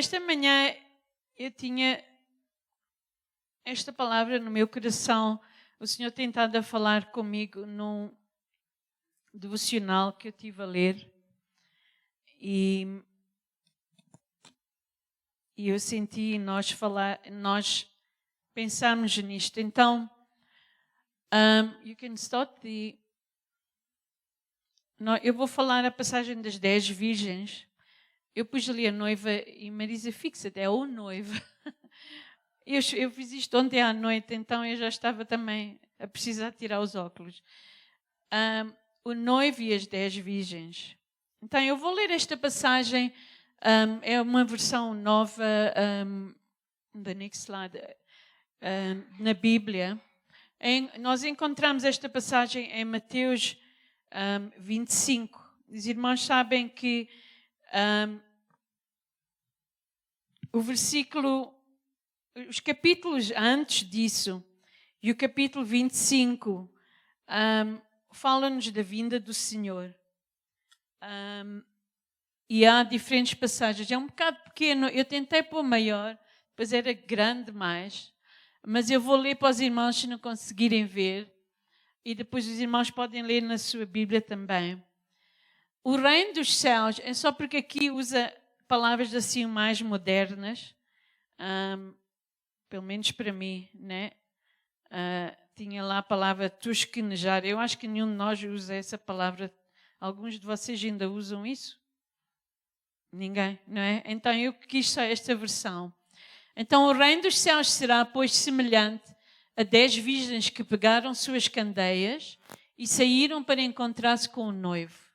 esta manhã eu tinha esta palavra no meu coração. O Senhor tem estado a falar comigo num devocional que eu estive a ler. E eu senti nós pensarmos nisto. Então, you can start eu vou falar a passagem das 10 virgens. Eu pus ali a noiva e Marisa, fixa-te, é o noivo. Eu fiz isto ontem à noite, então eu já estava também a precisar tirar os óculos. O noivo e as 10 virgens. Então eu vou ler esta passagem, é uma versão nova, the next slide, na Bíblia. Nós encontramos esta passagem em Mateus 25. Os irmãos sabem que os capítulos antes disso e o capítulo 25 falam-nos da vinda do Senhor. E há diferentes passagens. É um bocado pequeno, eu tentei pôr maior, depois era grande demais, mas eu vou ler para os irmãos se não conseguirem ver, e depois os irmãos podem ler na sua Bíblia também. O reino dos céus, é só porque aqui usa palavras assim mais modernas, pelo menos para mim, né? Tinha lá a palavra tosquenejar. Eu acho que nenhum de nós usa essa palavra. Alguns de vocês ainda usam isso? Ninguém, não é? Então eu quis só esta versão. Então o reino dos céus será, pois, semelhante a 10 virgens que pegaram suas candeias e saíram para encontrar-se com o noivo.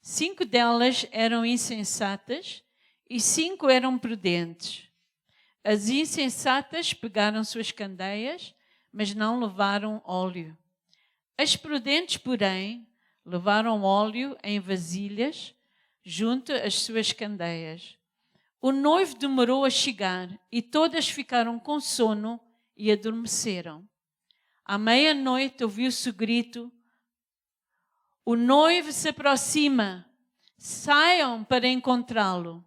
5 delas eram insensatas e 5 eram prudentes. As insensatas pegaram suas candeias, mas não levaram óleo. As prudentes, porém, levaram óleo em vasilhas junto às suas candeias. O noivo demorou a chegar e todas ficaram com sono e adormeceram. À meia-noite ouviu-se o grito: o noivo se aproxima, saiam para encontrá-lo.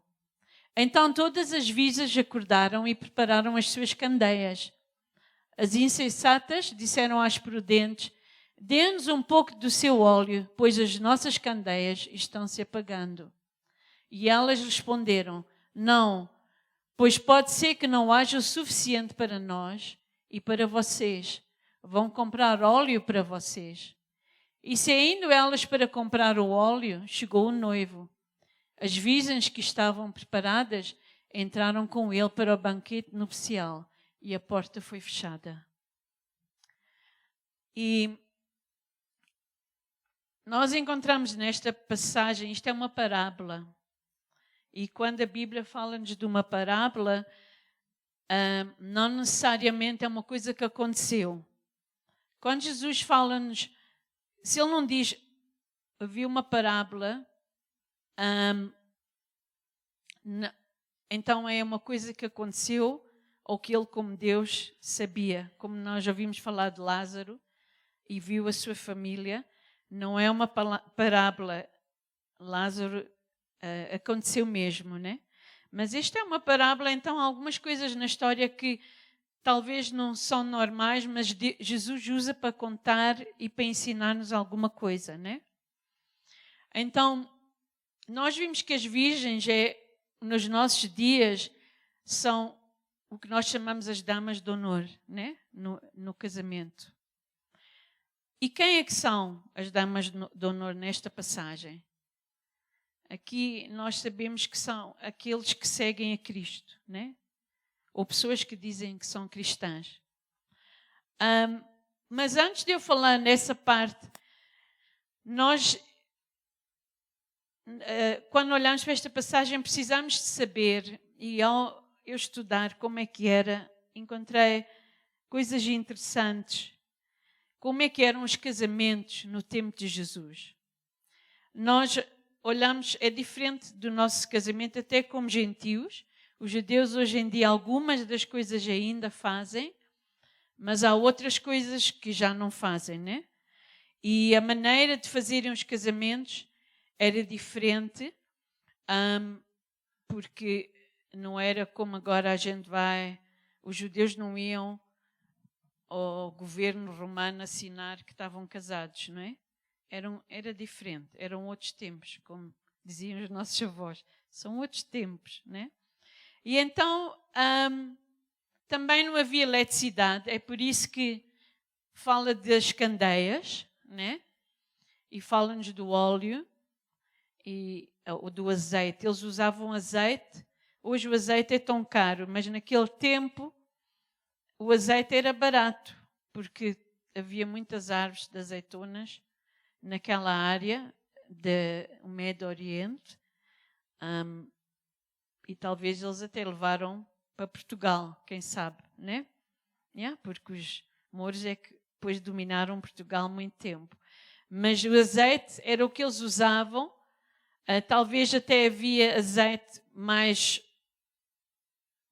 Então todas as virgens acordaram e prepararam as suas candeias. As insensatas disseram às prudentes: dê-nos um pouco do seu óleo, pois as nossas candeias estão se apagando. E elas responderam: não, pois pode ser que não haja o suficiente para nós e para vocês. Vão comprar óleo para vocês. E saindo elas para comprar o óleo, chegou o noivo. As virgens que estavam preparadas entraram com ele para o banquete nupcial e a porta foi fechada. E nós encontramos nesta passagem, isto é uma parábola. E quando a Bíblia fala-nos de uma parábola, não necessariamente é uma coisa que aconteceu. Quando Jesus fala-nos, se ele não diz, havia uma parábola, então é uma coisa que aconteceu ou que ele, como Deus, sabia. Como nós já ouvimos falar de Lázaro e viu a sua família, não é uma parábola. Lázaro aconteceu mesmo, né? Mas esta é uma parábola, então há algumas coisas na história que talvez não são normais, mas Jesus usa para contar e para ensinar-nos alguma coisa, né? Então, nós vimos que as virgens, nos nossos dias, são o que nós chamamos as damas de honor, né? No casamento. E quem é que são as damas de honor nesta passagem? Aqui nós sabemos que são aqueles que seguem a Cristo, né? Ou pessoas que dizem que são cristãs. Mas antes de eu falar nessa parte, nós, quando olhamos para esta passagem, precisamos de saber, e ao eu estudar como é que era, encontrei coisas interessantes. Como é que eram os casamentos no tempo de Jesus? Nós olhamos, é diferente do nosso casamento até como gentios. Os judeus hoje em dia algumas das coisas ainda fazem, mas há outras coisas que já não fazem, né? E a maneira de fazerem os casamentos era diferente, porque não era como agora a gente vai, os judeus não iam ao governo romano assinar que estavam casados, não é? Era diferente, eram outros tempos, como diziam os nossos avós, são outros tempos, né? E então também não havia eletricidade, é por isso que fala das candeias, né? E fala-nos do óleo e do azeite. Eles usavam azeite. Hoje o azeite é tão caro, mas naquele tempo o azeite era barato, porque havia muitas árvores de azeitonas naquela área do Médio Oriente. E talvez eles até levaram para Portugal, quem sabe, né? Porque os mouros é que depois dominaram Portugal muito tempo. Mas o azeite era o que eles usavam. Talvez até havia azeite mais,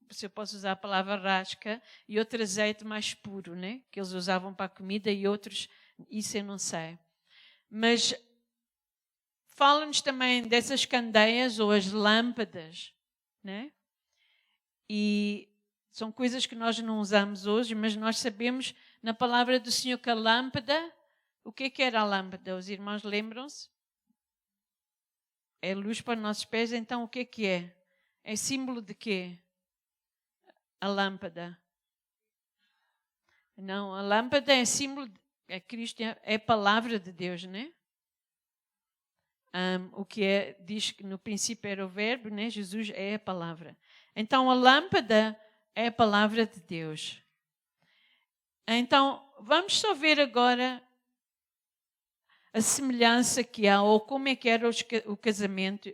se eu posso usar a palavra rasca, e outro azeite mais puro, né? Que eles usavam para a comida e outros, isso eu não sei. Mas fala-nos também dessas candeias ou as lâmpadas, né? E são coisas que nós não usamos hoje, mas nós sabemos na palavra do Senhor que a lâmpada, o que era a lâmpada? Os irmãos lembram-se? É luz para os nossos pés, então o que é? É símbolo de quê? A lâmpada. Não, a lâmpada é símbolo, é Cristo, é a palavra de Deus, né? O que diz que no princípio era o verbo, né? Jesus é a palavra. Então a lâmpada é a palavra de Deus. Então vamos só ver agora a semelhança que há, ou como é que era o casamento.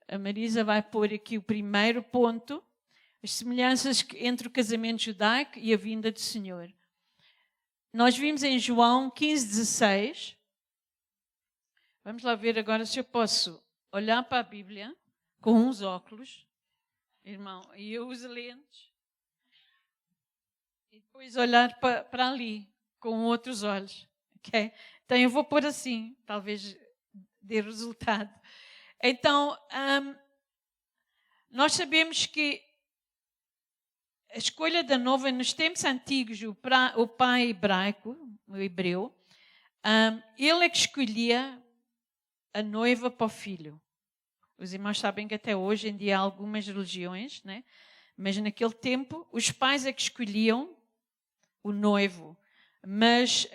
A Marisa vai pôr aqui o primeiro ponto, as semelhanças entre o casamento judaico e a vinda do Senhor. Nós vimos em João 15:16. Vamos lá ver agora se eu posso olhar para a Bíblia com uns óculos, irmão, e eu uso lentes, e depois olhar para ali com outros olhos, ok? Então eu vou pôr assim, talvez dê resultado. Então, nós sabemos que a escolha da noiva nos tempos antigos, o pai hebraico, o hebreu, ele é que escolhia a noiva para o filho. Os irmãos sabem que até hoje em dia há algumas religiões, né? Mas naquele tempo os pais é que escolhiam o noivo. Mas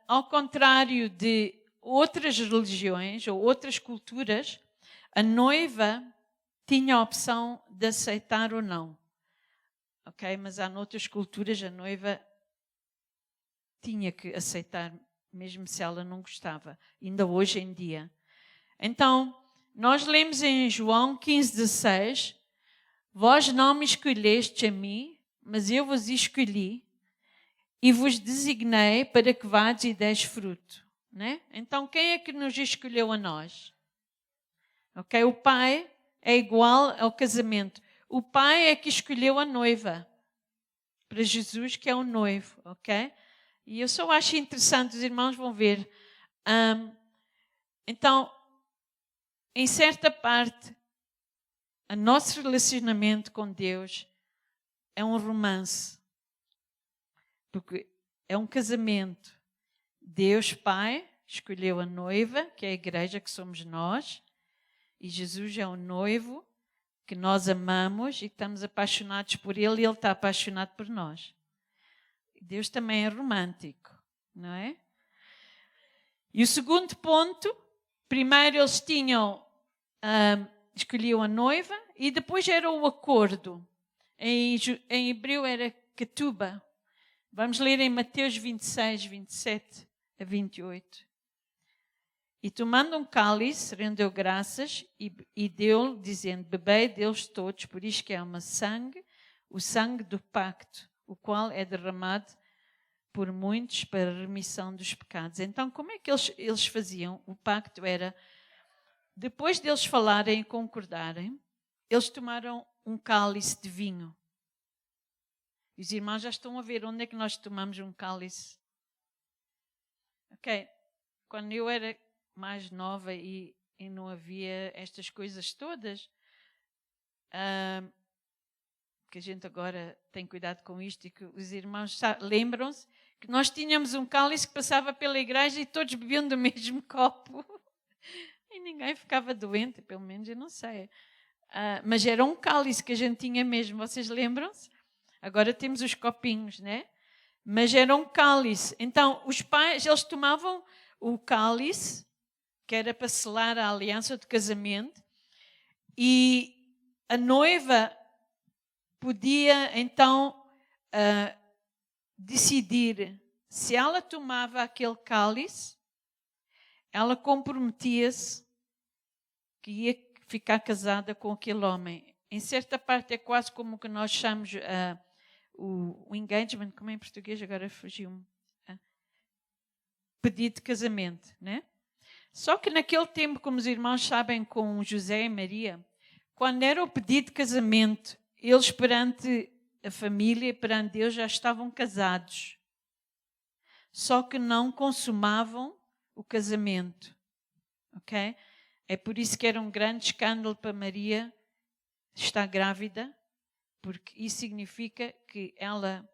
ao contrário de outras religiões ou outras culturas, a noiva tinha a opção de aceitar ou não. Ok? Mas há noutras culturas a noiva tinha que aceitar, mesmo se ela não gostava. Ainda hoje em dia. Então, nós lemos em João 15:16, vós não me escolheste a mim, mas eu vos escolhi e vos designei para que vades e deis fruto. Né? Então, quem é que nos escolheu a nós? Okay? O pai é igual ao casamento. O pai é que escolheu a noiva para Jesus, que é o noivo. Ok? E eu só acho interessante, os irmãos vão ver. Então, em certa parte, o nosso relacionamento com Deus é um romance. Porque é um casamento. Deus Pai escolheu a noiva, que é a igreja que somos nós, e Jesus é o noivo que nós amamos e estamos apaixonados por Ele e Ele está apaixonado por nós. Deus também é romântico, não é? E o segundo ponto, primeiro eles escolhiam a noiva e depois era o acordo. Em hebreu era ketuba. Vamos ler em Mateus 26:27-28. E tomando um cálice, rendeu graças e deu, dizendo, bebei deles todos, por isto que é o sangue do pacto, o qual é derramado por muitos para a remissão dos pecados. Então, como é que eles faziam? O pacto era, depois deles falarem e concordarem, eles tomaram um cálice de vinho. E os irmãos já estão a ver onde é que nós tomamos um cálice. Ok, quando eu era mais nova e não havia estas coisas todas, que a gente agora tem cuidado com isto e que os irmãos lembram-se que nós tínhamos um cálice que passava pela igreja e todos bebiam do mesmo copo e ninguém ficava doente, pelo menos eu não sei. Mas era um cálice que a gente tinha mesmo, vocês lembram-se? Agora temos os copinhos, né? Mas era um cálice. Então, os pais, eles tomavam o cálice, que era para selar a aliança de casamento, e a noiva podia, então, decidir se ela tomava aquele cálice, ela comprometia-se que ia ficar casada com aquele homem. Em certa parte é quase como o que nós chamamos o engagement, como é em português, agora fugiu-me. Pedido de casamento, né? Só que naquele tempo, como os irmãos sabem, com José e Maria, quando era o pedido de casamento, eles perante a família, perante Deus, já estavam casados. Só que não consumavam o casamento. Ok? É por isso que era um grande escândalo para Maria estar grávida, porque isso significa que ela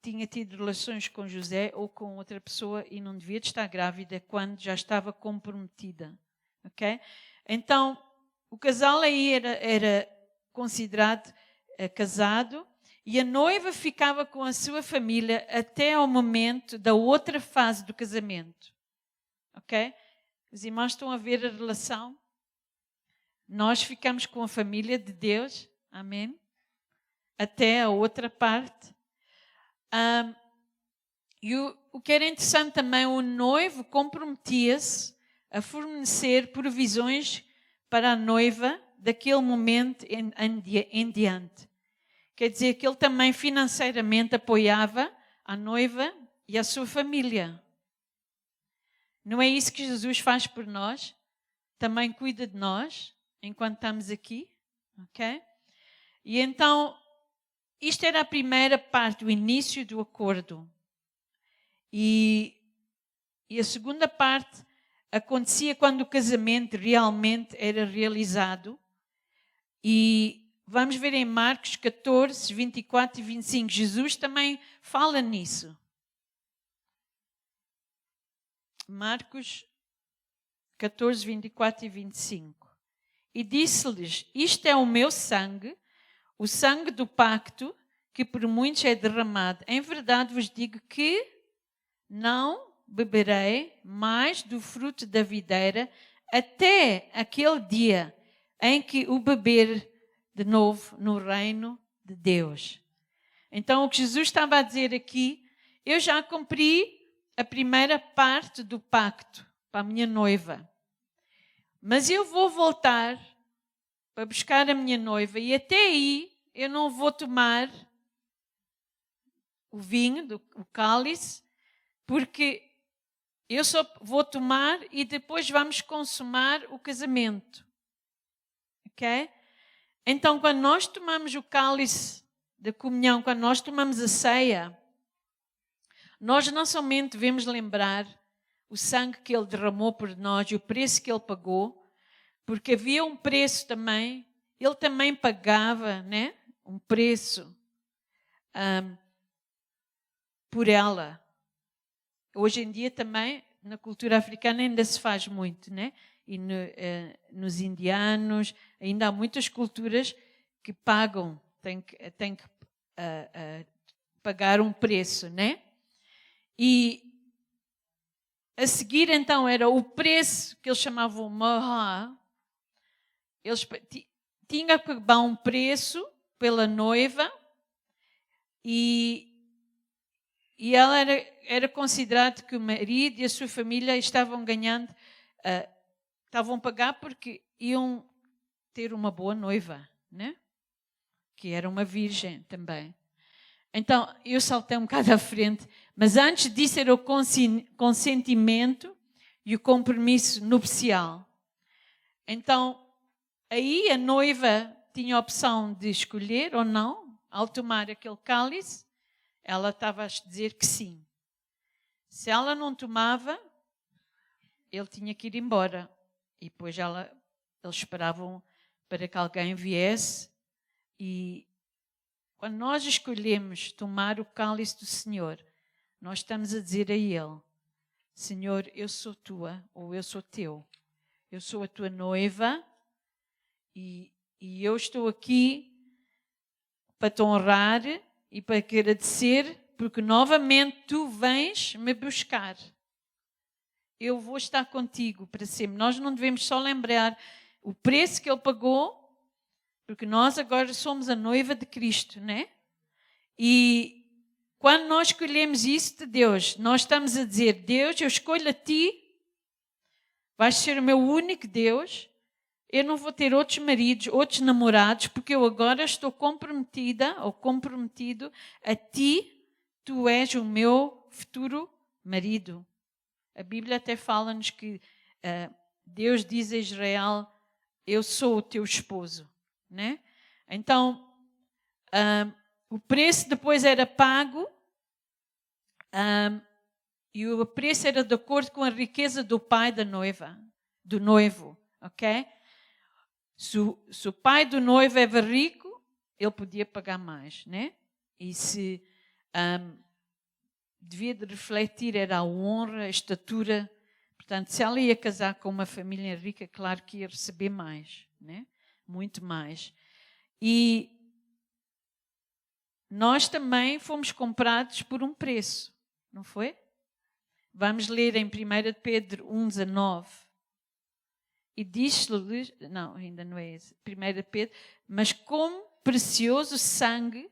tinha tido relações com José ou com outra pessoa e não devia de estar grávida quando já estava comprometida. Ok? Então, o casal aí era considerado casado e a noiva ficava com a sua família até ao momento da outra fase do casamento. Ok? Os irmãos estão a ver a relação? Nós ficamos com a família de Deus, amém? Até a outra parte. E o que era interessante também, o noivo comprometia-se a fornecer provisões para a noiva daquele momento em diante. Quer dizer que ele também financeiramente apoiava a noiva e a sua família. Não é isso que Jesus faz por nós? Também cuida de nós enquanto estamos aqui, ok? E então, isto era a primeira parte, o início do acordo. E a segunda parte acontecia quando o casamento realmente era realizado. E vamos ver em Marcos 14, 24 e 25. Jesus também fala nisso. Marcos 14, 24 e 25. E disse-lhes: isto é o meu sangue, o sangue do pacto, que por muitos é derramado. Em verdade vos digo que não beberei mais do fruto da videira até aquele dia em que o beber de novo no reino de Deus. Então o que Jesus estava a dizer aqui, eu já cumpri a primeira parte do pacto para a minha noiva. Mas eu vou voltar para buscar a minha noiva e até aí eu não vou tomar o vinho, o cálice, porque eu só vou tomar e depois vamos consumar o casamento. Ok? Então, quando nós tomamos o cálice da comunhão, quando nós tomamos a ceia, nós não somente devemos lembrar o sangue que Ele derramou por nós e o preço que Ele pagou, porque havia um preço também, Ele também pagava, né? Um preço por ela. Hoje em dia também, na cultura africana ainda se faz muito, né? E nos indianos, ainda há muitas culturas que pagam, têm que pagar um preço, né? E a seguir então era o preço que eles chamavam mahar. Eles tinham que pagar um preço pela noiva e ela era considerado que o marido e a sua família estavam ganhando, estavam a pagar porque iam ter uma boa noiva, né? Que era uma virgem também. Então, eu saltei um bocado à frente, mas antes disso era o consentimento e o compromisso nupcial. Então, aí a noiva tinha a opção de escolher ou não, ao tomar aquele cálice, ela estava a dizer que sim. Se ela não tomava, ele tinha que ir embora. E depois eles esperavam para que alguém viesse e quando nós escolhemos tomar o cálice do Senhor, nós estamos a dizer a Ele: Senhor, eu sou tua ou eu sou teu. Eu sou a tua noiva e eu estou aqui para te honrar e para te agradecer, porque novamente tu vens me buscar. Eu vou estar contigo para sempre. Nós não devemos só lembrar o preço que Ele pagou, porque nós agora somos a noiva de Cristo, né? E quando nós escolhemos isso de Deus, nós estamos a dizer: Deus, eu escolho a Ti, vais ser o meu único Deus, eu não vou ter outros maridos, outros namorados, porque eu agora estou comprometida ou comprometido a Ti, Tu és o meu futuro marido. A Bíblia até fala-nos que Deus diz a Israel: eu sou o teu esposo, né? Então, o preço depois era pago, e o preço era de acordo com a riqueza do pai da noiva, do noivo, ok? Se o pai do noivo era rico, ele podia pagar mais, né? E se devia de refletir era a honra, a estatura. Portanto, se ela ia casar com uma família rica, claro que ia receber mais, né? Muito mais. E nós também fomos comprados por um preço, não foi? Vamos ler em 1 Pedro 1,19. E diz-lhe, não, ainda não é esse, 1 Pedro, mas com precioso sangue,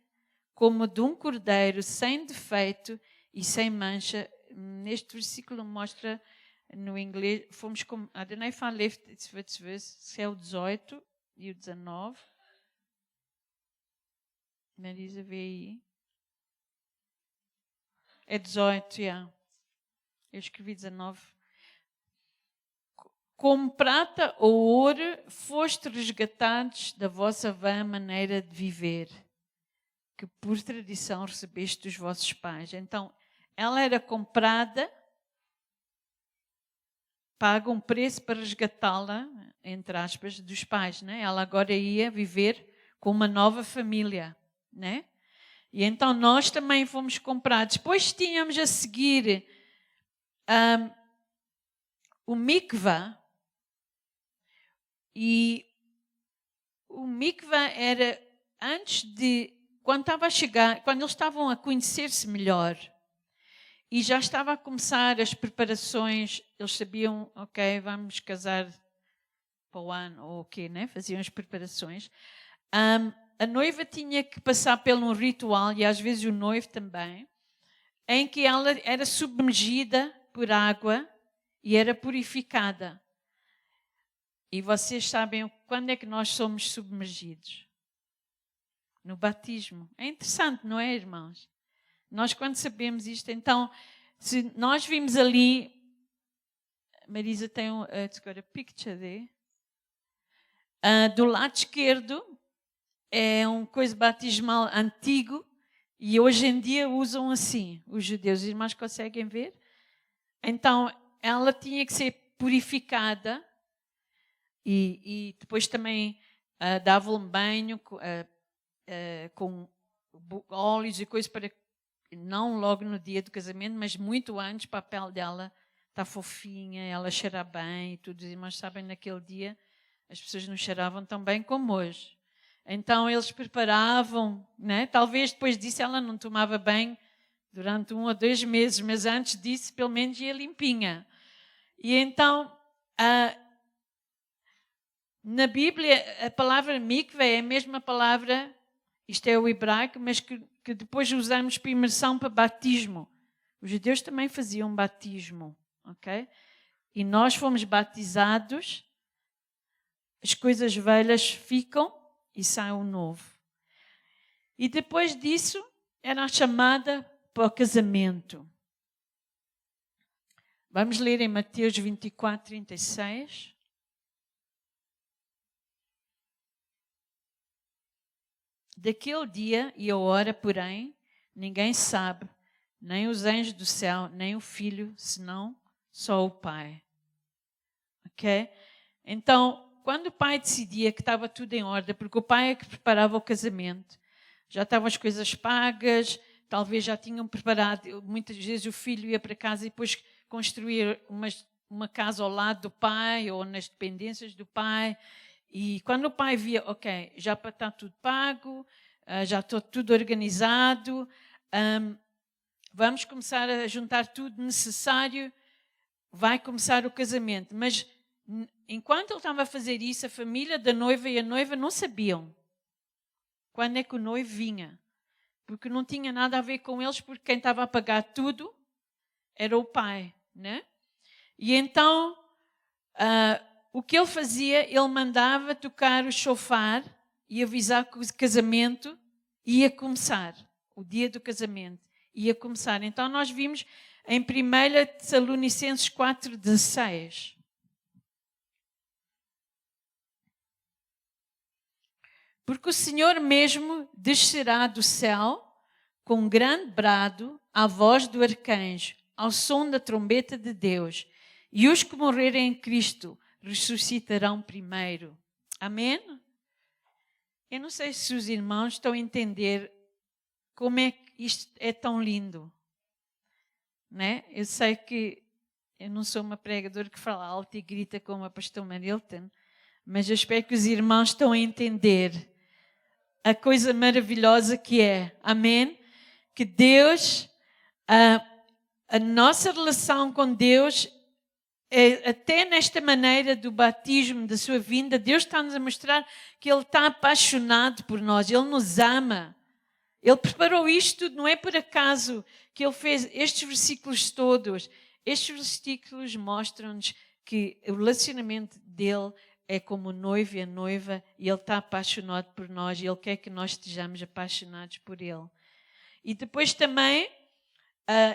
como de um cordeiro sem defeito e sem mancha. Neste versículo mostra no inglês, fomos como, I don't know if I left it, se é o 18 e o 19. Marisa, vê aí. É 18, yeah. Eu escrevi 19. Como prata ou ouro, foste resgatados da vossa vã maneira de viver, que por tradição recebeste dos vossos pais. Então, ela era comprada, paga um preço para resgatá-la, entre aspas, dos pais, né? Ela agora ia viver com uma nova família, né? E então nós também fomos comprados. Depois tínhamos a seguir o mikvah. E o mikvah era antes de, quando estava a chegar, quando eles estavam a conhecer-se melhor e já estava a começar as preparações, eles sabiam, ok, vamos casar para o ano, ou o quê, né? Faziam as preparações. A noiva tinha que passar por um ritual, e às vezes o noivo também, em que ela era submergida por água e era purificada. E vocês sabem quando é que nós somos submergidos? No batismo. É interessante, não é, irmãos? Nós quando sabemos isto, então, se nós vimos ali, Marisa tem it's got a picture there, do lado esquerdo é uma coisa batismal antigo e hoje em dia usam assim, os judeus. Os irmãos conseguem ver? Então, ela tinha que ser purificada e depois também dava-lhe um banho com óleos e coisas para, não logo no dia do casamento, mas muito antes, para a pele dela estar fofinha, ela cheirar bem e tudo. Os irmãos sabem, naquele dia as pessoas não cheiravam tão bem como hoje. Então eles preparavam, né? Talvez depois disso ela não tomava banho durante 1 ou 2 meses, mas antes disso pelo menos ia limpinha. E então, na Bíblia, a palavra mikveh é a mesma palavra, isto é o hebraico, mas que depois usamos para imersão, para batismo. Os judeus também faziam batismo, ok? E nós fomos batizados, as coisas velhas ficam e sai um novo. E depois disso, era a chamada para o casamento. Vamos ler em Mateus 24, 36. Daquele dia e a hora, porém, ninguém sabe, nem os anjos do céu, nem o Filho, senão só o Pai. Ok? Então, quando o pai decidia que estava tudo em ordem, porque o pai é que preparava o casamento, já estavam as coisas pagas, talvez já tinham preparado. Muitas vezes o filho ia para casa e depois construir uma casa ao lado do pai ou nas dependências do pai. E quando o pai via, ok, já está tudo pago, já está tudo organizado, vamos começar a juntar tudo necessário, vai começar o casamento. Mas enquanto ele estava a fazer isso, a família da noiva e a noiva não sabiam quando é que o noivo vinha. Porque não tinha nada a ver com eles, porque quem estava a pagar tudo era o pai, né? E então, o que ele fazia, ele mandava tocar o chofar e avisar que o casamento ia começar. O dia do casamento ia começar. Então, nós vimos em 1 Tessalonicenses 4,16. Porque o Senhor mesmo descerá do céu com um grande brado, à voz do arcanjo, ao som da trombeta de Deus, e os que morrerem em Cristo ressuscitarão primeiro. Amém? Eu não sei se os irmãos estão a entender como é que isto é tão lindo. Né? Eu sei que eu não sou uma pregadora que fala alto e grita como a pastor Marilton, mas eu espero que os irmãos estão a entender a coisa maravilhosa que é. Amém? Que Deus, a nossa relação com Deus, até nesta maneira do batismo, da sua vinda, Deus está-nos a mostrar que Ele está apaixonado por nós, Ele nos ama. Ele preparou isto, não é por acaso que Ele fez estes versículos todos. Estes versículos mostram-nos que o relacionamento dele é como o noivo e a noiva, e Ele está apaixonado por nós, e Ele quer que nós estejamos apaixonados por Ele. E depois também,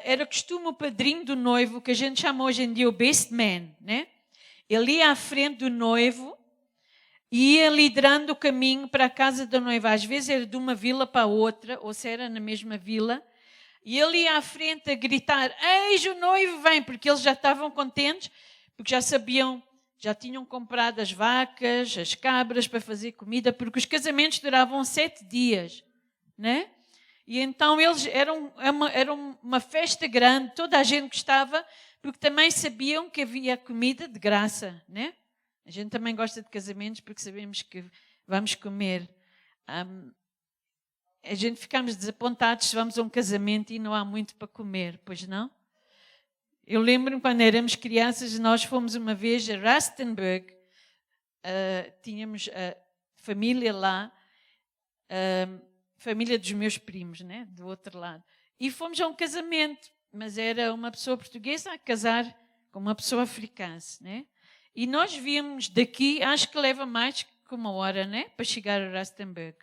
era costume o padrinho do noivo, que a gente chama hoje em dia o best man, né? Ele ia à frente do noivo e ia liderando o caminho para a casa da noiva. Às vezes era de uma vila para outra, ou se era na mesma vila. E ele ia à frente a gritar, eis o noivo vem, porque eles já estavam contentes, porque já sabiam, já tinham comprado as vacas, as cabras para fazer comida, porque os casamentos duravam 7 dias, né? E então eles eram uma festa grande, toda a gente gostava, porque também sabiam que havia comida de graça, né? A gente também gosta de casamentos porque sabemos que vamos comer. A gente ficamos desapontados se vamos a um casamento e não há muito para comer, pois não? Eu lembro-me quando éramos crianças, nós fomos uma vez a Rustenburg, tínhamos a família lá, família dos meus primos, né, do outro lado. E fomos a um casamento, mas era uma pessoa portuguesa a casar com uma pessoa africana, né? E nós víamos daqui, acho que leva mais que uma hora, né, para chegar a Rustenburg.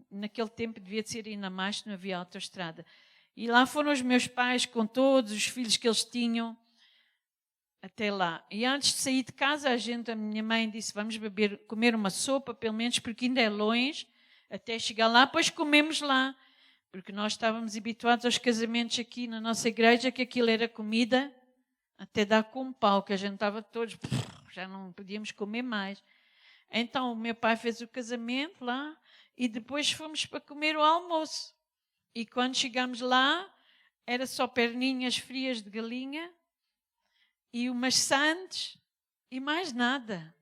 Naquele tempo devia de ser ainda mais, não havia autoestrada. E lá foram os meus pais com todos os filhos que eles tinham até lá. E antes de sair de casa, a minha mãe disse, vamos comer uma sopa, pelo menos, porque ainda é longe, até chegar lá, depois comemos lá. Porque nós estávamos habituados aos casamentos aqui na nossa igreja, que aquilo era comida até dar com um pau, que a gente estava todos, já não podíamos comer mais. Então o meu pai fez o casamento lá e depois fomos para comer o almoço. E quando chegamos lá, era só perninhas frias de galinha e umas sandes e mais nada,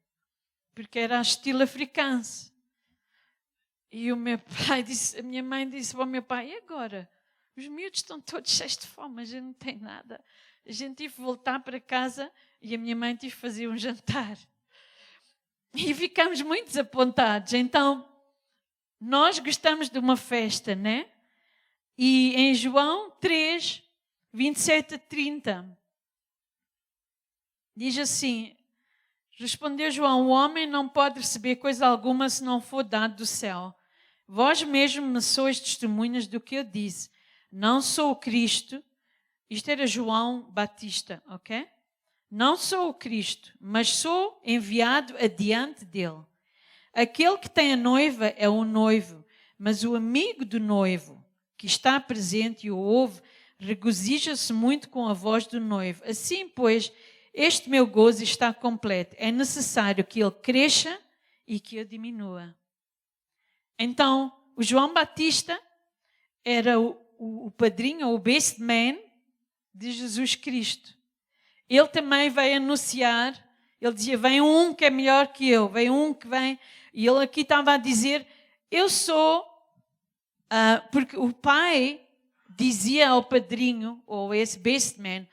porque era estilo africano. E o meu pai disse, a minha mãe disse ao meu pai, e agora? Os miúdos estão todos cheios de fome, a gente não tem nada. A gente teve que voltar para casa e a minha mãe teve que fazer um jantar. E ficamos muito desapontados. Então, nós gostamos de uma festa, né? E em João 3, 27 a 30, diz assim, respondeu João, o homem não pode receber coisa alguma se não for dado do céu. Vós mesmo me sois testemunhas do que eu disse. Não sou o Cristo. Isto era João Batista, ok? Não sou o Cristo, mas sou enviado adiante dele. Aquele que tem a noiva é o noivo, mas o amigo do noivo, que está presente e o ouve, regozija-se muito com a voz do noivo. Assim, pois, este meu gozo está completo. É necessário que ele cresça e que eu diminua. Então, o João Batista era o padrinho, ou o best man de Jesus Cristo. Ele também veio anunciar, ele dizia, vem um que é melhor que eu, vem um que vem... E ele aqui estava a dizer, eu sou... porque o pai dizia ao padrinho, ou esse best man,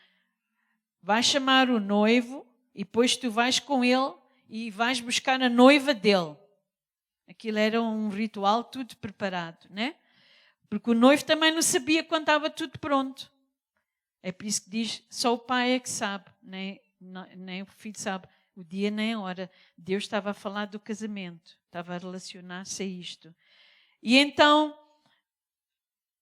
vai chamar o noivo e depois tu vais com ele e vais buscar a noiva dele. Aquilo era um ritual tudo preparado, né? Porque o noivo também não sabia quando estava tudo pronto. É por isso que diz, só o pai é que sabe, nem o filho sabe o dia nem a hora. Deus estava a falar do casamento, estava a relacionar-se a isto. E então,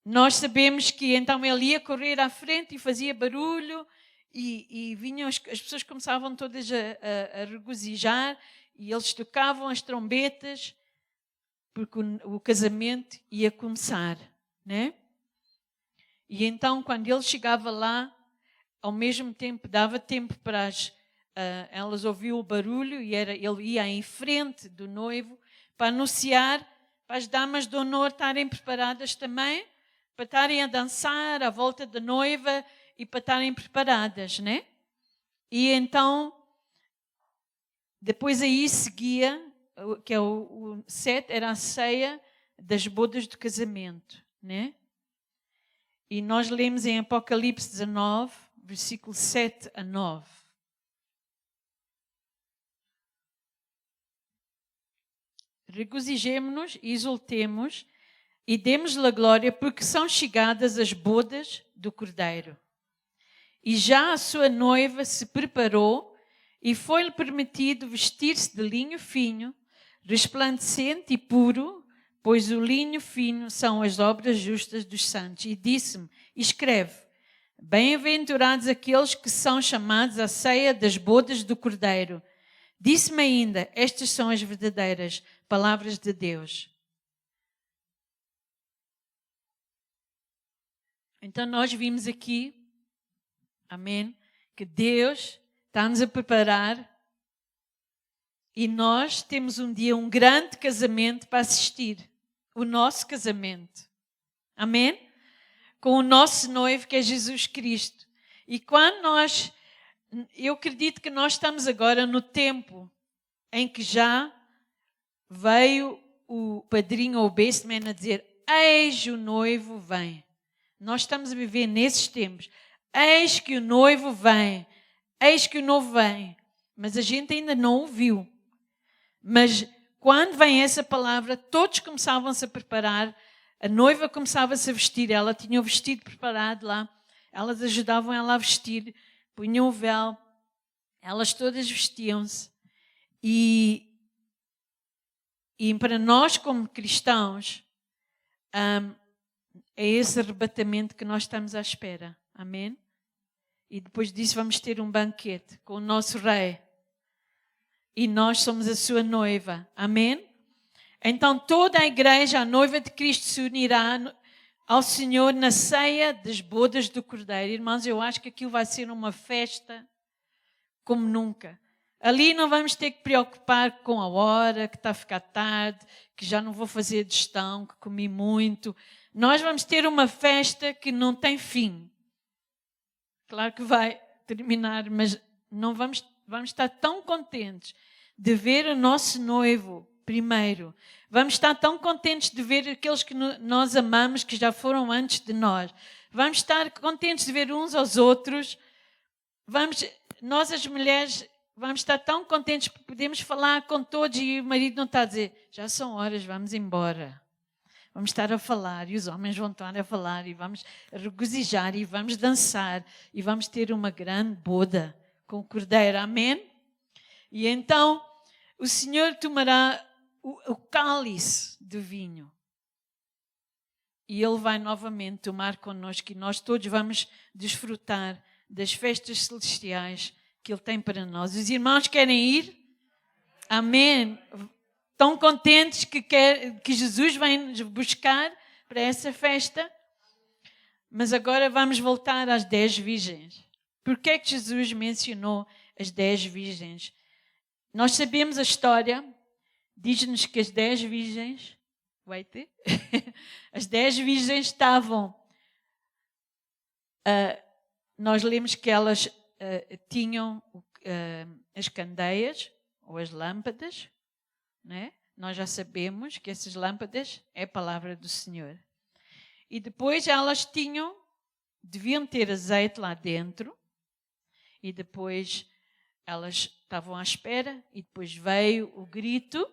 nós sabemos que então ele ia correr à frente e fazia barulho e vinham, as pessoas começavam todas a regozijar e eles tocavam as trombetas porque o casamento ia começar, né? E então, quando ele chegava lá, ao mesmo tempo, dava tempo para elas ouviam o barulho e ele ia em frente do noivo para anunciar, para as damas de honor estarem preparadas também, para estarem a dançar à volta da noiva e para estarem preparadas, né? E então, depois aí seguia, que é o 7, era a ceia das bodas do casamento, né? E nós lemos em Apocalipse 19, versículo 7 a 9. Regozijemo-nos e exultemos e demos-lhe a glória, porque são chegadas as bodas do Cordeiro. E já a sua noiva se preparou e foi-lhe permitido vestir-se de linho fino, resplandecente e puro, pois o linho fino são as obras justas dos santos. E disse-me, escreve, bem-aventurados aqueles que são chamados à ceia das bodas do Cordeiro. Disse-me ainda, estas são as verdadeiras palavras de Deus. Então nós vimos aqui, amém, que Deus está-nos a preparar e nós temos um dia um grande casamento para assistir. O nosso casamento. Amém? Com o nosso noivo que é Jesus Cristo. E quando eu acredito que nós estamos agora no tempo em que já veio o padrinho ou o best man a dizer, eis o noivo vem. Nós estamos a viver nesses tempos. Eis que o noivo vem. Eis que o noivo vem. Mas a gente ainda não ouviu. Mas quando vem essa palavra, todos começavam-se a preparar. A noiva começava-se a vestir. Ela tinha o vestido preparado lá. Elas ajudavam ela a vestir. Punham o véu. Elas todas vestiam-se. E para nós como cristãos, é esse arrebatamento que nós estamos à espera. Amém? E depois disso vamos ter um banquete com o nosso rei. E nós somos a sua noiva. Amém? Então toda a igreja, a noiva de Cristo, se unirá ao Senhor na ceia das bodas do Cordeiro. Irmãos, eu acho que aquilo vai ser uma festa como nunca. Ali não vamos ter que preocupar com a hora, que está a ficar tarde, que já não vou fazer digestão, que comi muito. Nós vamos ter uma festa que não tem fim. Claro que vai terminar, mas não vamos estar tão contentes de ver o nosso noivo primeiro. Vamos estar tão contentes de ver aqueles que nós amamos, que já foram antes de nós. Vamos estar contentes de ver uns aos outros. Nós as mulheres vamos estar tão contentes porque podemos falar com todos e o marido não está a dizer, já são horas, vamos embora. Vamos estar a falar e os homens vão estar a falar e vamos regozijar e vamos dançar e vamos ter uma grande boda com o Cordeiro. Amém? E então o Senhor tomará o cálice de vinho e Ele vai novamente tomar connosco e nós todos vamos desfrutar das festas celestiais que Ele tem para nós. Os irmãos querem ir? Amém? Estão contentes que Jesus vem nos buscar para essa festa? Mas agora vamos voltar às 10 virgens. Por que é que Jesus mencionou as 10 virgens? Nós sabemos a história. Diz-nos que as 10 virgens wait, as 10 virgens estavam, nós lemos que elas tinham as candeias ou as lâmpadas, né? Nós já sabemos que essas lâmpadas é a palavra do Senhor. E depois elas deviam ter azeite lá dentro, e depois elas estavam à espera, e depois veio o grito,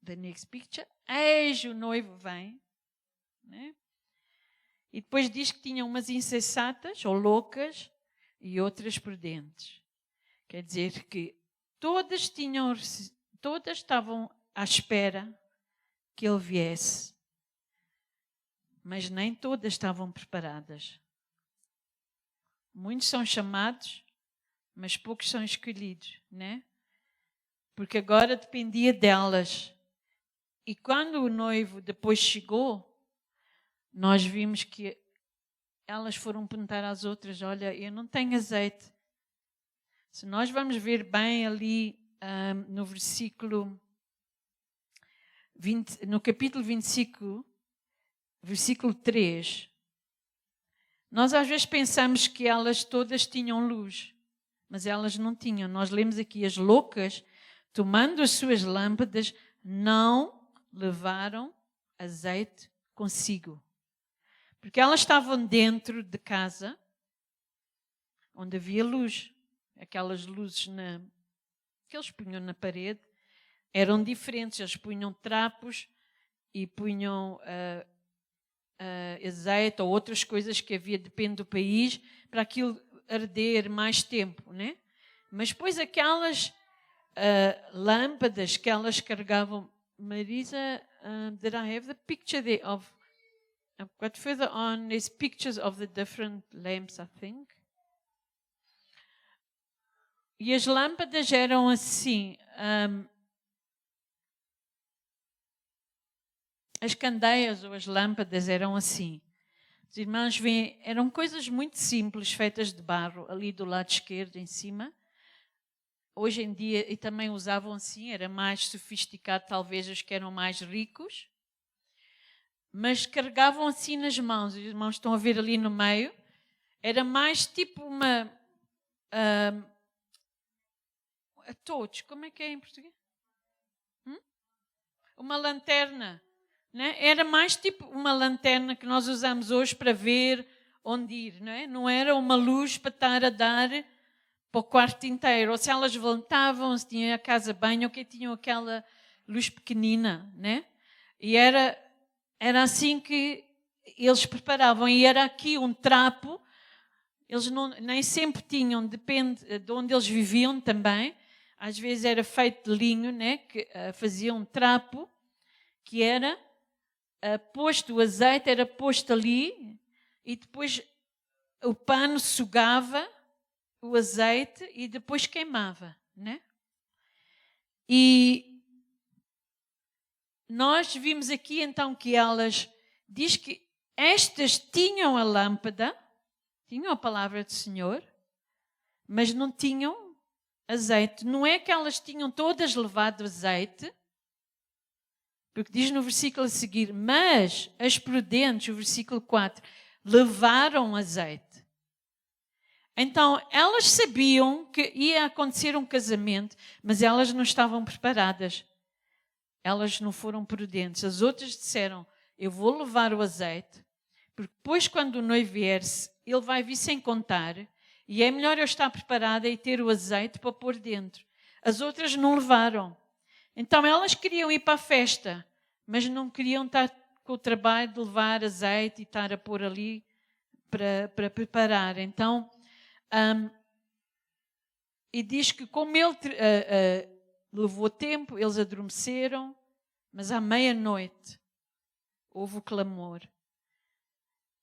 the next picture, eis o noivo vem, né? E depois diz que tinham umas insensatas ou loucas e outras prudentes. Quer dizer que todas estavam à espera que ele viesse, mas nem todas estavam preparadas. Muitos são chamados, mas poucos são escolhidos, né? Porque agora dependia delas. E quando o noivo depois chegou, nós vimos que elas foram perguntar às outras, olha, eu não tenho azeite. Se nós vamos ver bem ali no versículo 20, no capítulo 25, versículo 3, nós às vezes pensamos que elas todas tinham luz, mas elas não tinham. Nós lemos aqui as loucas, tomando as suas lâmpadas, não levaram azeite consigo. Porque elas estavam dentro de casa, onde havia luz. Aquelas luzes que eles punham na parede eram diferentes. Eles punham trapos e punham azeite ou outras coisas que havia, depende do país, para aquilo arder mais tempo, né? Mas depois aquelas lâmpadas que elas carregavam, Marisa, did I have the picture of... I've got further on, there's pictures of the different lamps, I think. E as lâmpadas eram assim. As candeias ou as lâmpadas eram assim. Os irmãos veem, eram coisas muito simples, feitas de barro, ali do lado esquerdo, em cima. Hoje em dia, e também usavam assim, era mais sofisticado, talvez os que eram mais ricos. Mas carregavam assim nas mãos. Os irmãos estão a ver ali no meio. Era mais tipo uma... a torch, como é que é em português? Uma lanterna. Né? Era mais tipo uma lanterna que nós usamos hoje para ver onde ir. Não era uma luz para estar a dar para o quarto inteiro. Ou se elas levantavam, se tinham a casa bem, ou que tinham aquela luz pequenina. Né? E era assim que eles preparavam. E era aqui um trapo. Eles nem sempre tinham, depende de onde eles viviam também. Às vezes era feito de linho, né? Que fazia um trapo, que era posto, o azeite era posto ali, e depois o pano sugava o azeite e depois queimava, né? E nós vimos aqui então que elas, diz que estas tinham a lâmpada, tinham a palavra do Senhor, mas não tinham azeite. Não é que elas tinham todas levado azeite, porque diz no versículo a seguir, mas as prudentes, o versículo 4, levaram azeite. Então, elas sabiam que ia acontecer um casamento, mas elas não estavam preparadas. Elas não foram prudentes. As outras disseram, eu vou levar o azeite, porque depois quando o noivo vier, ele vai vir sem contar, e é melhor eu estar preparada e ter o azeite para pôr dentro. As outras não levaram. Então elas queriam ir para a festa, mas não queriam estar com o trabalho de levar azeite e estar a pôr ali para preparar. Então, e diz que como ele levou tempo, eles adormeceram, mas à meia-noite houve o clamor.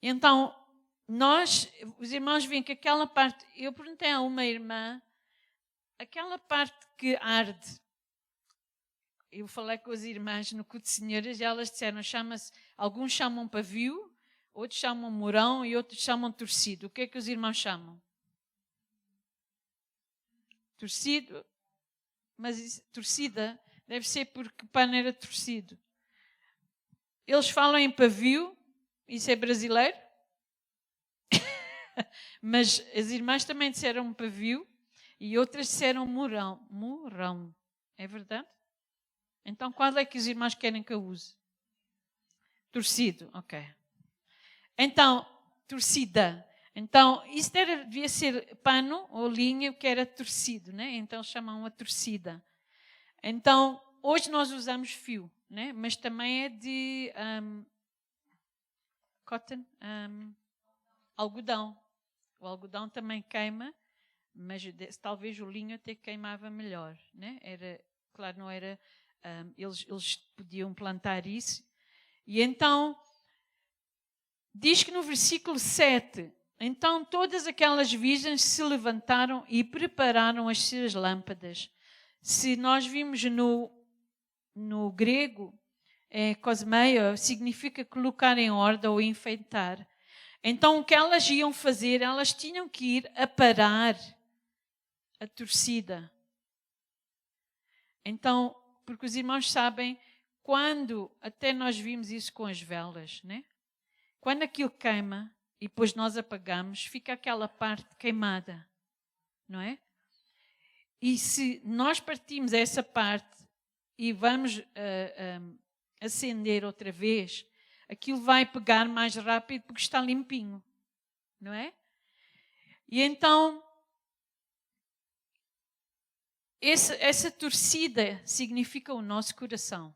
Então, os irmãos veem que aquela parte, eu perguntei a uma irmã, aquela parte que arde, eu falei com as irmãs no culto de senhoras e elas disseram, alguns chamam pavio, outros chamam morão e outros chamam torcido. O que é que os irmãos chamam? Torcido, mas torcida deve ser porque o pano era torcido. eles falam em pavio, isso é brasileiro? Mas as irmãs também disseram pavio e outras disseram murão. Murão, é verdade? Então qual é que os irmãos querem que eu use? Torcido, ok. Então, torcida. Então, isso devia ser pano ou linha que era torcido, né? Então chamam a torcida. Então, hoje nós usamos fio, né? Mas também é de cotton, algodão. O algodão também queima, mas talvez o linho até queimava melhor, né? Era, claro, não era. Eles podiam plantar isso. E então, diz que no versículo 7, então todas aquelas virgens se levantaram e prepararam as suas lâmpadas. Se nós vimos no grego, cosmeia, significa colocar em ordem ou enfeitar. Então o que elas iam fazer, elas tinham que ir a parar a torcida. Então, porque os irmãos sabem, quando, até nós vimos isso com as velas, né? Quando aquilo queima e depois nós apagamos, fica aquela parte queimada, não é? E se nós partimos essa parte e vamos acender outra vez, aquilo vai pegar mais rápido porque está limpinho, não é? E então, essa torcida significa o nosso coração.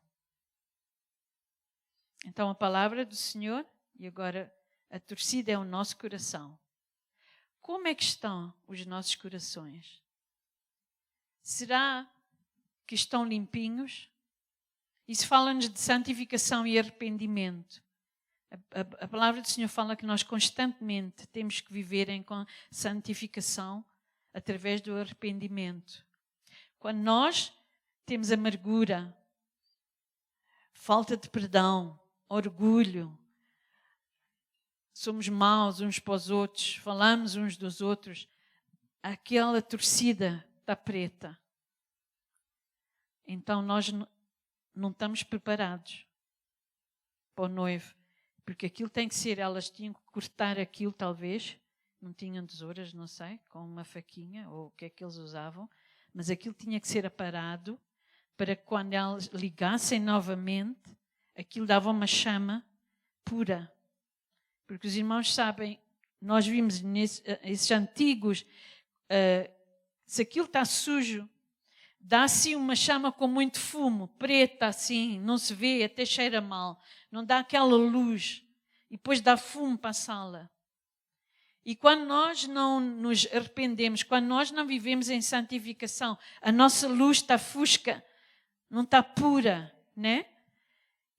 Então, a palavra do Senhor, e agora a torcida é o nosso coração. Como é que estão os nossos corações? Será que estão limpinhos? Isso fala-nos de santificação e arrependimento. A palavra do Senhor fala que nós constantemente temos que viver em santificação através do arrependimento. Quando nós temos amargura, falta de perdão, orgulho, somos maus uns para os outros, falamos uns dos outros, aquela torcida está preta. Então nós não estamos preparados para o noivo, porque aquilo tem que ser, elas tinham que cortar aquilo talvez, não tinham tesouras, não sei, com uma faquinha ou o que é que eles usavam, mas aquilo tinha que ser aparado para que quando elas ligassem novamente, aquilo dava uma chama pura. Porque os irmãos sabem, nós vimos nesses antigos, se aquilo está sujo, dá assim uma chama com muito fumo, preta assim, não se vê, até cheira mal, não dá aquela luz, e depois dá fumo para a sala. E quando nós não nos arrependemos, quando nós não vivemos em santificação, a nossa luz está fusca, não está pura, né?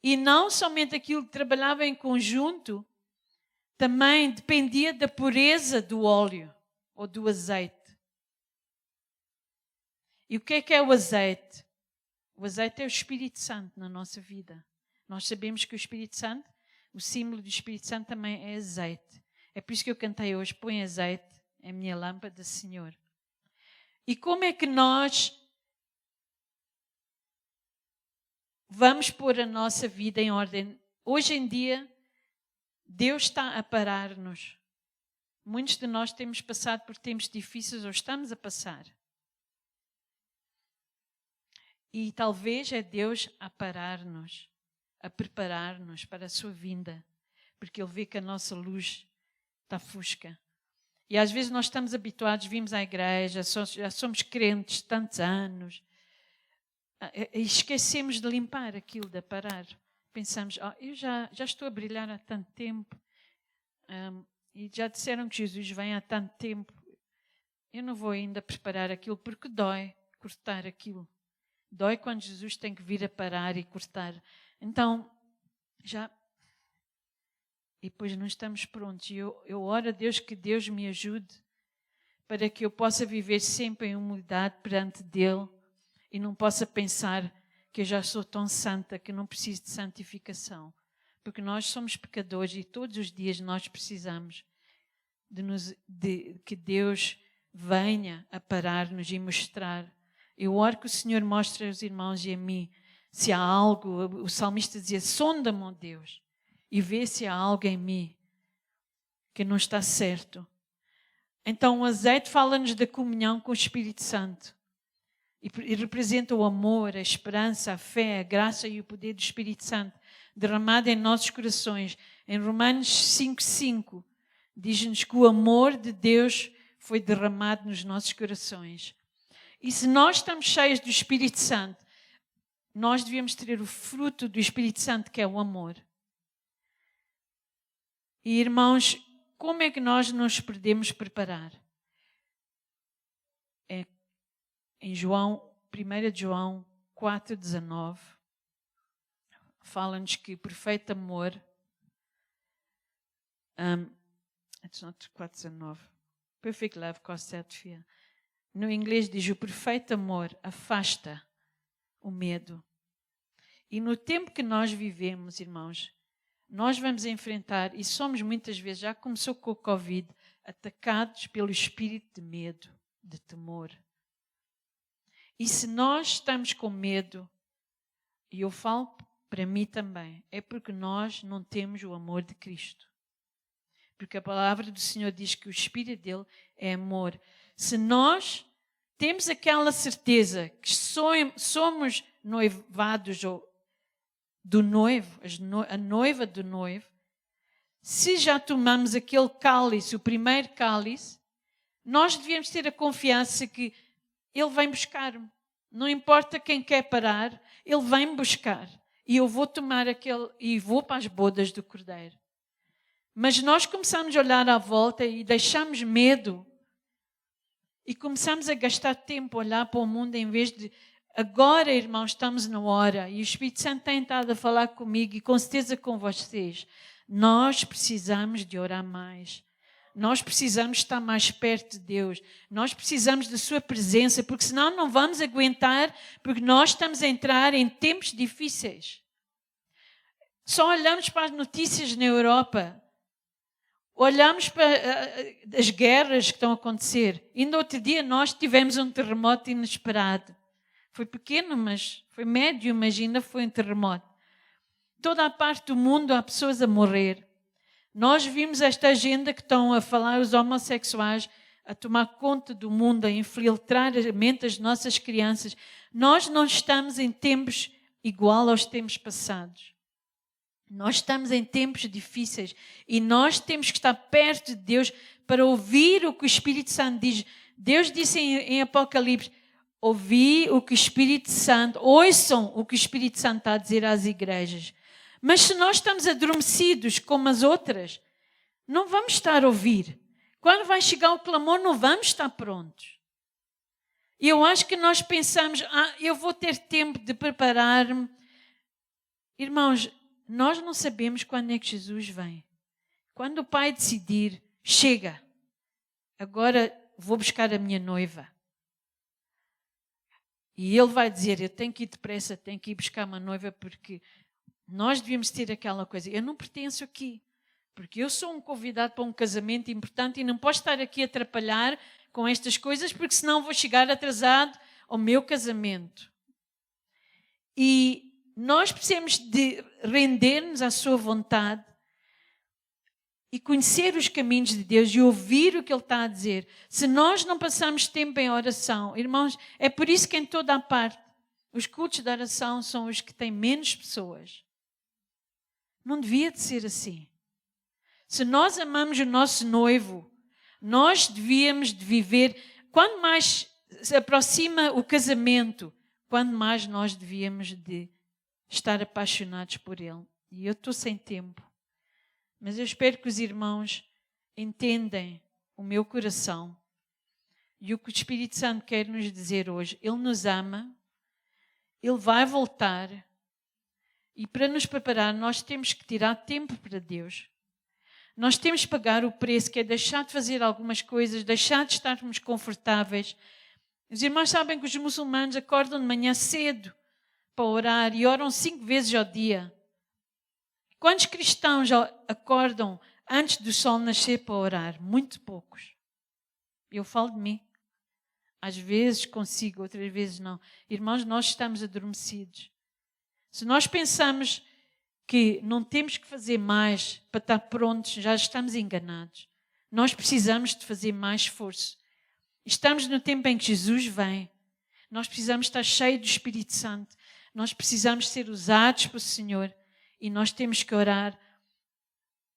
E não somente aquilo que trabalhava em conjunto, também dependia da pureza do óleo ou do azeite. E o que é o azeite? O azeite é o Espírito Santo na nossa vida. Nós sabemos que o Espírito Santo, o símbolo do Espírito Santo também é azeite. É por isso que eu cantei hoje, põe azeite, é a minha lâmpada, Senhor. E como é que nós vamos pôr a nossa vida em ordem? Hoje em dia, Deus está a parar-nos. Muitos de nós temos passado por tempos difíceis ou estamos a passar. E talvez é Deus a parar-nos, a preparar-nos para a sua vinda, porque Ele vê que a nossa luz está fusca. E às vezes nós estamos habituados, vimos à igreja, já somos crentes tantos anos, e esquecemos de limpar aquilo, de parar. Pensamos, eu já estou a brilhar há tanto tempo, e já disseram que Jesus vem há tanto tempo, eu não vou ainda preparar aquilo, porque dói cortar aquilo. Dói quando Jesus tem que vir a parar e cortar. Então, e depois não estamos prontos. E eu oro a Deus que Deus me ajude para que eu possa viver sempre em humildade perante dele e não possa pensar que eu já sou tão santa que não preciso de santificação. Porque nós somos pecadores e todos os dias nós precisamos de que Deus venha a parar-nos e mostrar. Eu oro que o Senhor mostre aos irmãos e a mim se há algo, o salmista dizia, sonda-me, ó Deus, e vê se há algo em mim que não está certo. Então o azeite fala-nos da comunhão com o Espírito Santo. E representa o amor, a esperança, a fé, a graça e o poder do Espírito Santo derramado em nossos corações. Em Romanos 5:5 diz-nos que o amor de Deus foi derramado nos nossos corações. E se nós estamos cheios do Espírito Santo, nós devemos ter o fruto do Espírito Santo, que é o amor. E irmãos, como é que nós nos podemos preparar? Em 1 João 4:19, fala-nos que o perfeito amor, it's not 4:19, perfect love casts out fear. No inglês diz, o perfeito amor afasta o medo. E no tempo que nós vivemos, irmãos, nós vamos enfrentar, e somos muitas vezes, já começou com o Covid, atacados pelo espírito de medo, de temor. E se nós estamos com medo, e eu falo para mim também, é porque nós não temos o amor de Cristo. Porque a palavra do Senhor diz que o Espírito dele é amor. Se nós temos aquela certeza que somos noivados do noivo, a noiva do noivo, se já tomamos aquele cálice, o primeiro cálice, nós devemos ter a confiança que ele vem buscar-me. Não importa quem quer parar, ele vem-me buscar. E eu vou tomar aquele e vou para as bodas do Cordeiro. Mas nós começamos a olhar à volta e deixamos medo. E começamos a gastar tempo a olhar para o mundo em vez de... Agora, irmãos, estamos na hora. E o Espírito Santo tem estado a falar comigo e com certeza com vocês. Nós precisamos de orar mais. Nós precisamos estar mais perto de Deus. Nós precisamos da sua presença, porque senão não vamos aguentar, porque nós estamos a entrar em tempos difíceis. Só olhamos para as notícias na Europa. Olhamos para as guerras que estão a acontecer. Ainda outro dia nós tivemos um terremoto inesperado. Foi pequeno, mas foi médio, mas ainda foi um terremoto. Toda a parte do mundo há pessoas a morrer. Nós vimos esta agenda que estão a falar os homossexuais, a tomar conta do mundo, a infiltrar a mente das nossas crianças. Nós não estamos em tempos igual aos tempos passados. Nós estamos em tempos difíceis e nós temos que estar perto de Deus para ouvir o que o Espírito Santo diz. Deus disse em Apocalipse, ouvi o que o Espírito Santo, ouçam o que o Espírito Santo está a dizer às igrejas. Mas se nós estamos adormecidos como as outras, não vamos estar a ouvir. Quando vai chegar o clamor, não vamos estar prontos. E eu acho que nós pensamos, eu vou ter tempo de preparar-me. Irmãos, nós não sabemos quando é que Jesus vem. Quando o Pai decidir, chega, agora vou buscar a minha noiva. E Ele vai dizer, eu tenho que ir depressa, tenho que ir buscar uma noiva, porque nós devíamos ter aquela coisa, eu não pertenço aqui, porque eu sou um convidado para um casamento importante e não posso estar aqui a atrapalhar com estas coisas, porque senão vou chegar atrasado ao meu casamento. E nós precisamos de render-nos à sua vontade e conhecer os caminhos de Deus e ouvir o que Ele está a dizer. Se nós não passamos tempo em oração, irmãos, é por isso que em toda a parte, os cultos de oração são os que têm menos pessoas. Não devia de ser assim. Se nós amamos o nosso noivo, nós devíamos de viver, quanto mais se aproxima o casamento, quanto mais nós devíamos de estar apaixonados por ele. E eu estou sem tempo. Mas eu espero que os irmãos entendam o meu coração e o que o Espírito Santo quer nos dizer hoje. Ele nos ama, Ele vai voltar e para nos preparar nós temos que tirar tempo para Deus. Nós temos que pagar o preço, que é deixar de fazer algumas coisas, deixar de estarmos confortáveis. Os irmãos sabem que os muçulmanos acordam de manhã cedo para orar e oram 5 vezes ao dia. Quantos cristãos acordam antes do sol nascer para orar? Muito poucos. Eu falo de mim. Às vezes consigo, outras vezes não. Irmãos, nós estamos adormecidos. Se nós pensamos que não temos que fazer mais para estar prontos, já estamos enganados. Nós precisamos de fazer mais esforço. Estamos no tempo em que Jesus vem. Nós precisamos estar cheios do Espírito Santo. Nós precisamos ser usados pelo Senhor. E nós temos que orar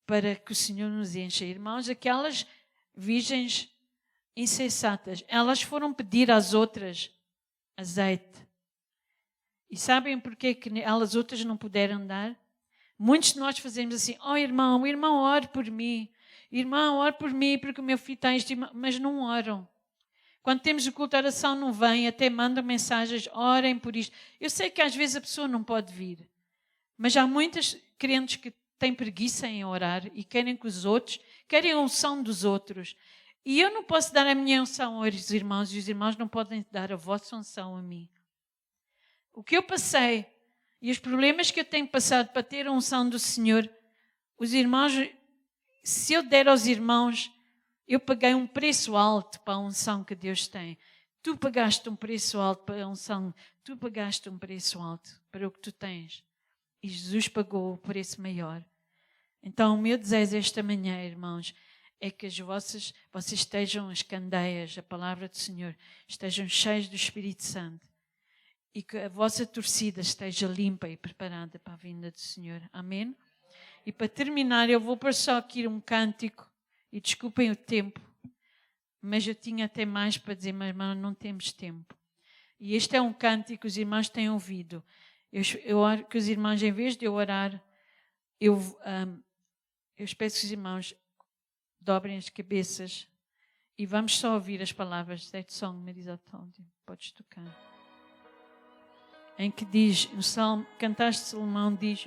para que o Senhor nos encha. Irmãos, aquelas virgens insensatas, elas foram pedir às outras azeite. E sabem porquê que elas outras não puderam dar? Muitos de nós fazemos assim: irmão, ore por mim. Irmão, ore por mim porque o meu filho está isto. Mas não oram. Quando temos o culto de oração não vêm, até mandam mensagens: orem por isto. Eu sei que às vezes a pessoa não pode vir. Mas há muitas crentes que têm preguiça em orar e querem que os outros, querem a unção dos outros. E eu não posso dar a minha unção aos irmãos e os irmãos não podem dar a vossa unção a mim. O que eu passei e os problemas que eu tenho passado para ter a unção do Senhor, os irmãos, se eu der aos irmãos, eu paguei um preço alto para a unção que Deus tem. Tu pagaste um preço alto para a unção, tu pagaste um preço alto para o que tu tens. E Jesus pagou o preço maior. Então o meu desejo esta manhã, irmãos, é que vocês estejam as candeias, a palavra do Senhor, estejam cheios do Espírito Santo. E que a vossa torcida esteja limpa e preparada para a vinda do Senhor. Amém? E para terminar, eu vou pôr só aqui um cântico. E desculpem o tempo. Mas eu tinha até mais para dizer, mas irmão, não temos tempo. E este é um cântico que os irmãos têm ouvido. Eu oro que os irmãos, em vez de eu orar, eu peço que os irmãos dobrem as cabeças e vamos só ouvir as palavras. That song, Marisa told you. Podes tocar. Em que diz, o Salmo, Cantares de Salomão diz,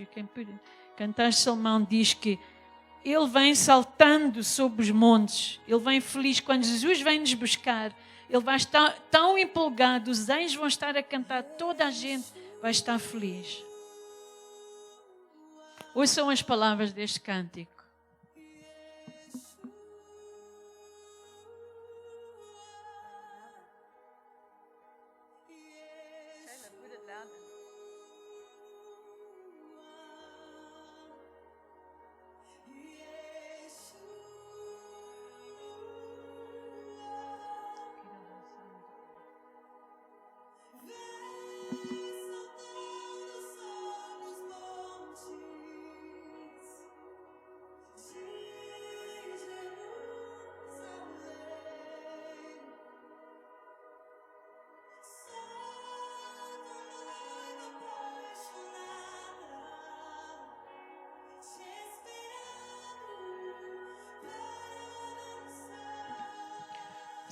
Cantares de Salomão diz que ele vem saltando sobre os montes, ele vem feliz. Quando Jesus vem nos buscar, ele vai estar tão empolgado, os anjos vão estar a cantar, toda a gente vai estar feliz. Ouçam as palavras deste cântico.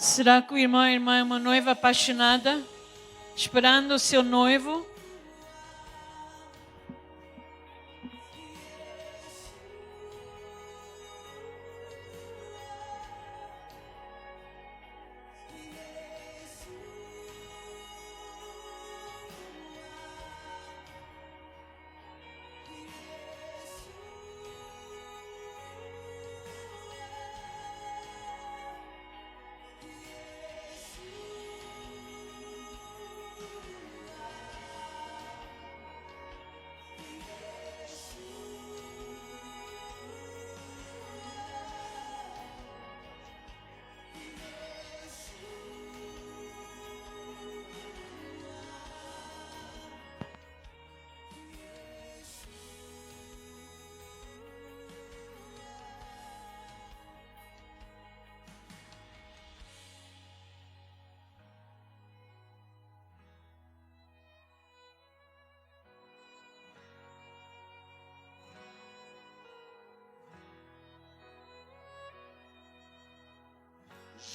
Será que o irmão e a irmã é uma noiva apaixonada, esperando o seu noivo?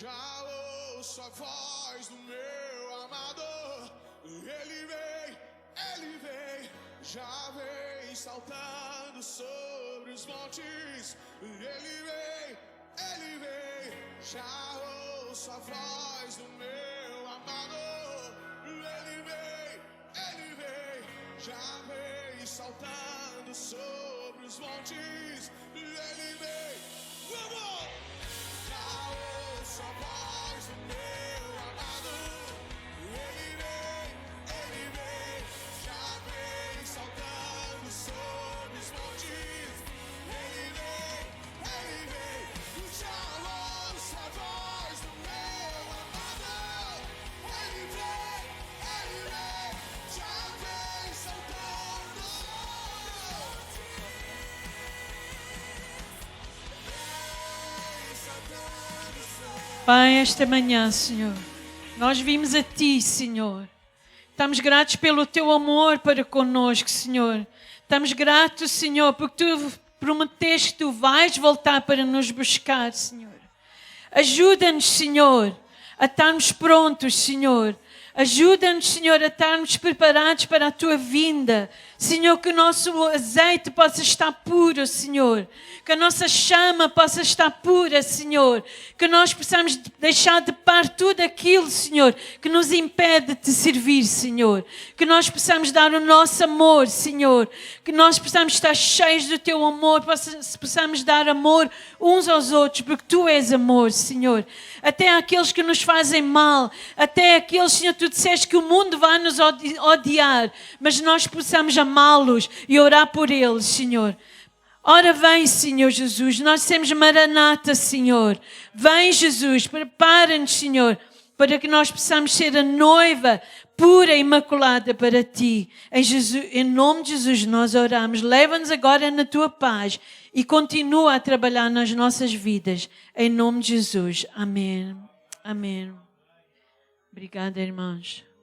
Já ouço a voz do meu amado, ele vem, já vem saltando sobre os montes, ele vem, já ouço a voz do meu amado, ele vem, já vem saltando sobre os montes, ele vem, vamos! Já ouço a voz do meu amado, ele vem, já vem saltando. Pai, esta manhã, Senhor, nós vimos a Ti, Senhor. Estamos gratos pelo Teu amor para conosco, Senhor. Estamos gratos, Senhor, porque Tu prometeste que Tu vais voltar para nos buscar, Senhor. Ajuda-nos, Senhor, a estarmos prontos, Senhor. Ajuda-nos, Senhor, a estarmos preparados para a Tua vinda. Senhor, que o nosso azeite possa estar puro, Senhor. Que a nossa chama possa estar pura, Senhor. Que nós possamos deixar de par tudo aquilo, Senhor, que nos impede de te servir, Senhor. Que nós possamos dar o nosso amor, Senhor. Que nós possamos estar cheios do Teu amor. Possamos dar amor uns aos outros, porque Tu és amor, Senhor. Até aqueles que nos fazem mal. Até aqueles, Senhor, Tu disseste que o mundo vai nos odiar. Mas nós possamos amá-los e orar por eles, Senhor. Ora, vem, Senhor Jesus, nós temos Maranata, Senhor. Vem, Jesus, prepara-nos, Senhor, para que nós possamos ser a noiva pura e imaculada para Ti. Em nome de Jesus nós oramos. Leva-nos agora na Tua paz e continua a trabalhar nas nossas vidas. Em nome de Jesus. Amém. Amém. Obrigada, irmãos.